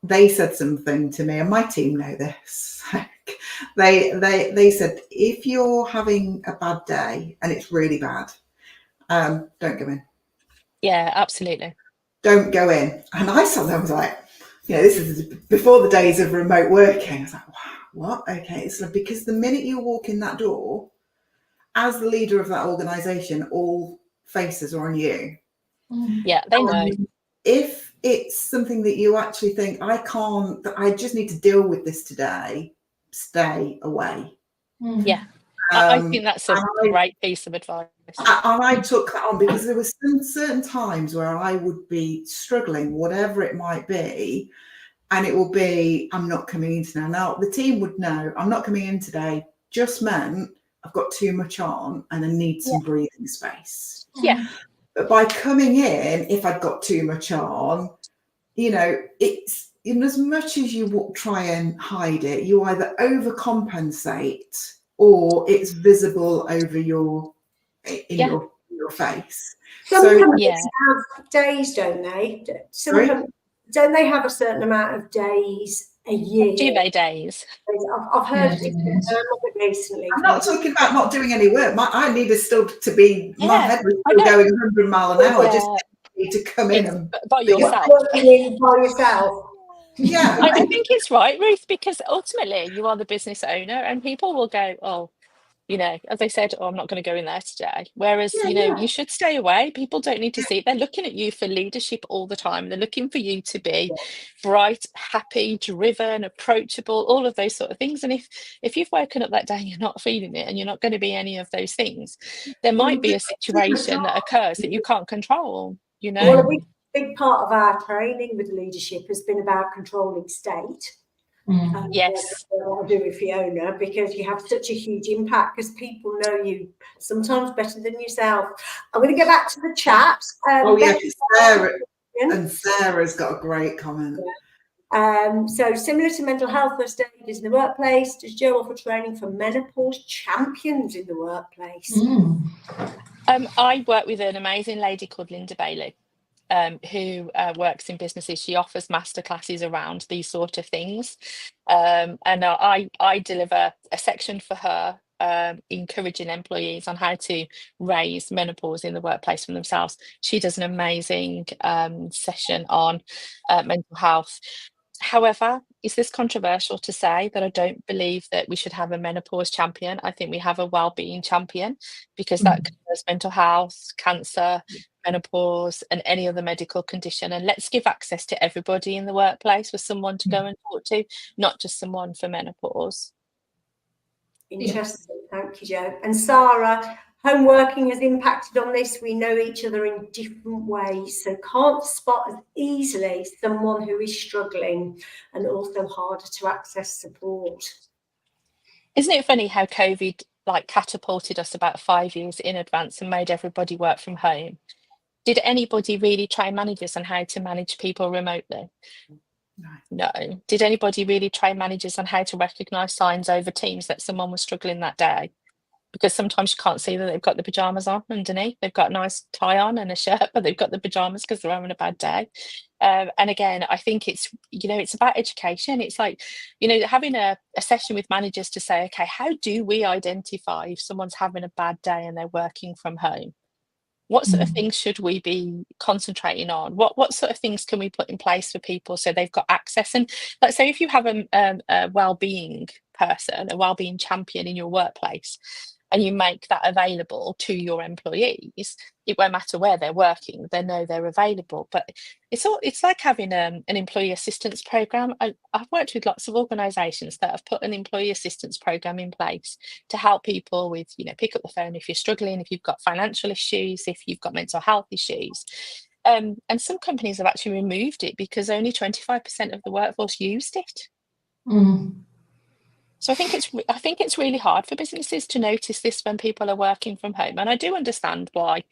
they said something to me, and my team know this. They said, if you're having a bad day and it's really bad, don't go in. Yeah, absolutely. Don't go in. And I sat there, I was like, this is before the days of remote working. I was like, wow, what? Okay. It's like, because the minute you walk in that door, as the leader of that organisation, all faces are on you. Yeah, they know. If it's something that you actually think, I just need to deal with this today, stay away. I think that's a great piece of advice. And I took that on because there were some certain times where I would be struggling, whatever it might be, and it will be, I'm not coming in today. Now, the team would know I'm not coming in today just meant I've got too much on and I need some breathing space. Yeah. But by coming in, if I'd got too much on, it's, as much as you try and hide it, you either overcompensate or it's visible over your face. Some companies have days, don't they? Don't they have a certain amount of days a year? Do they days? I've heard it recently. I'm not talking about not doing any work. I need is still to be, my head was still going 100 miles an hour. I just need to come in and by yourself. Yeah. I think it's right, Ruth, because ultimately you are the business owner and people will go, oh, as I said, I'm not going to go in there today. Whereas, you should stay away. People don't need to see it. They're looking at you for leadership all the time. They're looking for you to be bright, happy, driven, approachable, all of those sort of things. And if you've woken up that day and you're not feeling it and you're not going to be any of those things, there might be a situation that occurs that you can't control, Well, a big part of our training with leadership has been about controlling state. Yes. What I do with Fiona, because you have such a huge impact because people know you sometimes better than yourself. I'm going to go back to the chat. Sarah's got a great comment. So similar to mental health first aid is in the workplace, does Jo offer training for menopause champions in the workplace? I work with an amazing lady called Linda Bailey. Who works in businesses. She offers masterclasses around these sort of things. And I deliver a section for her, encouraging employees on how to raise menopause in the workplace for themselves. She does an amazing session on mental health. However, is this controversial to say that I don't believe that we should have a menopause champion? I think we have a well-being champion because that covers mental health, cancer, menopause, and any other medical condition. And let's give access to everybody in the workplace for someone to go and talk to, not just someone for menopause. Interesting. Thank you, Jo. And Sarah, home working has impacted on this. We know each other in different ways, so can't spot as easily someone who is struggling and also harder to access support. Isn't it funny how COVID catapulted us about 5 years in advance and made everybody work from home? Did anybody really train managers on how to manage people remotely? No. Did anybody really train managers on how to recognise signs over Teams that someone was struggling that day? Because sometimes you can't see that they've got the pajamas on underneath. They've got a nice tie on and a shirt, but they've got the pajamas because they're having a bad day. And again, I think it's about education. It's like, having a session with managers to say, okay, how do we identify if someone's having a bad day and they're working from home? What sort of things should we be concentrating on? What sort of things can we put in place for people so they've got access? And let's say if you have a well-being person, a well-being champion in your workplace, and you make that available to your employees, it won't matter where they're working, they know they're available. But it's like having an employee assistance program. I've worked with lots of organisations that have put an employee assistance program in place to help people with, pick up the phone if you're struggling, if you've got financial issues, if you've got mental health issues. And some companies have actually removed it because only 25% of the workforce used it. So I think it's really hard for businesses to notice this when people are working from home. And I do understand why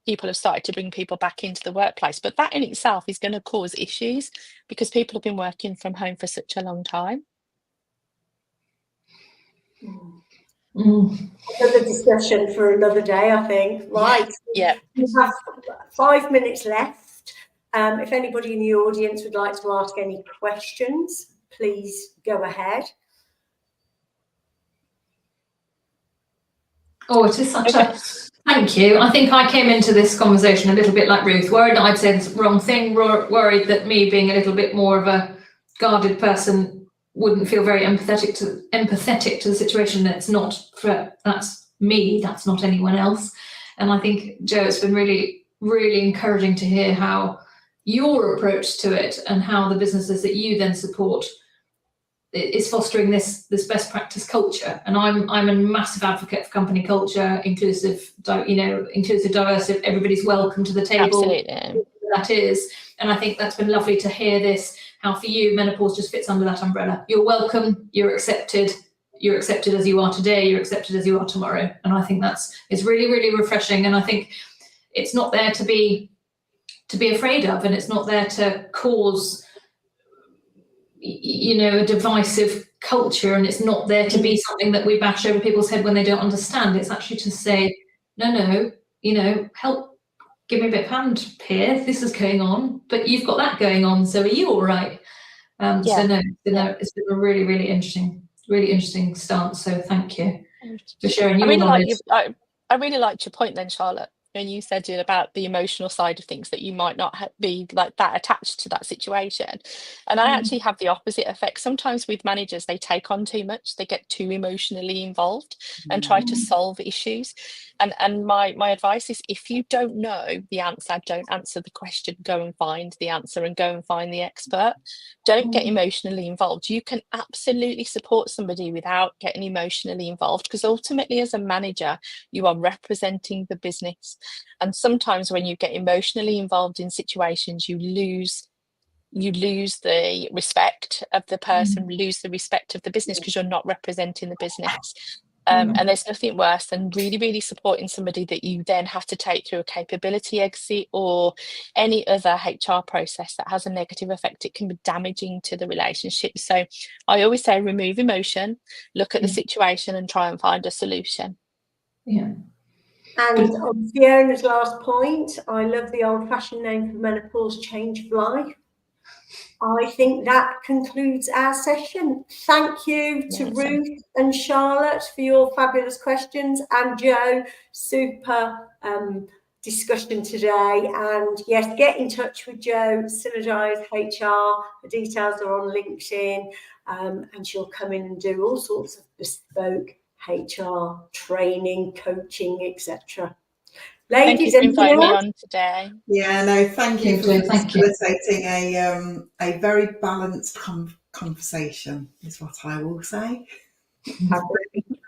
people have started to bring people back into the workplace, but that in itself is going to cause issues because people have been working from home for such a long time. Another discussion for another day, I think. Right. Yeah. We have 5 minutes left. If anybody in the audience would like to ask any questions, please go ahead. Oh, it is such a thank you. I think I came into this conversation a little bit like Ruth, worried that I'd said the wrong thing, worried that me being a little bit more of a guarded person wouldn't feel very empathetic to the situation. That's me, that's not anyone else. And I think, Jo, it's been really, really encouraging to hear how your approach to it and how the businesses that you then support is fostering this best practice culture. And I'm a massive advocate for company culture, inclusive, diverse. Everybody's welcome to the table. Absolutely. That is, and I think that's been lovely to hear this. How for you, menopause just fits under that umbrella. You're welcome. You're accepted. You're accepted as you are today. You're accepted as you are tomorrow. And I think it's really, really refreshing. And I think it's not there to be afraid of, and it's not there to cause, a divisive culture, and it's not there to be something that we bash over people's head when they don't understand. It's actually to say, no, help, give me a bit of hand here. This is going on, but you've got that going on. So are you all right? So no, it's been a really, really interesting stance. So thank you for sharing your knowledge. I really liked your point then, Charlotte, when you said it about the emotional side of things, that you might not be like that attached to that situation. And I actually have the opposite effect. Sometimes with managers, they take on too much, they get too emotionally involved and try to solve issues. And my advice is, if you don't know the answer, don't answer the question, go and find the answer and go and find the expert. Don't get emotionally involved. You can absolutely support somebody without getting emotionally involved, because ultimately as a manager, you are representing the business. And sometimes when you get emotionally involved in situations, you lose the respect of the person, lose the respect of the business, because you're not representing the business. And there's nothing worse than really, really supporting somebody that you then have to take through a capability exit or any other HR process that has a negative effect. It can be damaging to the relationship. So I always say, remove emotion, look at the situation and try and find a solution. Yeah. And on Fiona's last point, I love the old-fashioned name for menopause, change of life. I think that concludes our session. Thank you to Ruth and Charlotte for your fabulous questions, and Jo, super discussion today. And yes, get in touch with Jo, Synergize HR. The details are on LinkedIn, and she'll come in and do all sorts of bespoke HR training, coaching, etc. Ladies, thank you for inviting me on today. Yeah, no, thank you for facilitating a very balanced conversation, is what I will say. Thank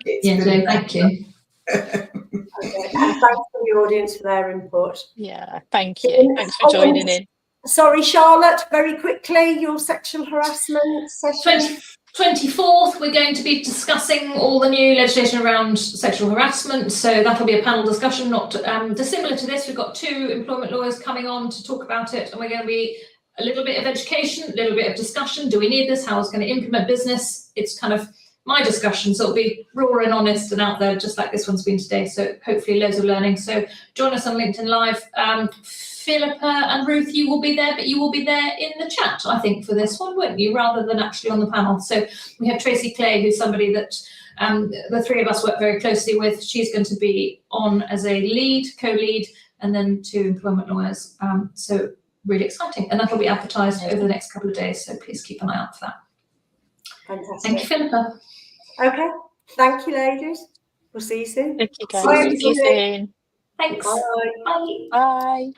you. Okay. And thanks to the audience for their input. Yeah, thank you. Thanks for joining in. Sorry, Charlotte, very quickly, your sexual harassment session. 24th, we're going to be discussing all the new legislation around sexual harassment. So that'll be a panel discussion, not dissimilar to this. We've got 2 employment lawyers coming on to talk about it, and we're going to be a little bit of education, a little bit of discussion. Do we need this? How it's going to implement business? It's kind of my discussion, so it'll be raw and honest and out there, just like this one's been today. So hopefully loads of learning. So join us on LinkedIn Live. Philippa and Ruth, you will be there, but you will be there in the chat, I think, for this one, won't you, rather than actually on the panel. So we have Tracy Clay, who's somebody that the 3 of us work very closely with. She's going to be on as a co-lead, and then 2 employment lawyers. So really exciting. And that'll be advertised over the next couple of days. So please keep an eye out for that. Fantastic. Thank you, Philippa. Okay. Thank you, ladies. We'll see you soon. Thank you, guys. See you soon. Thanks. Bye. Bye. Bye.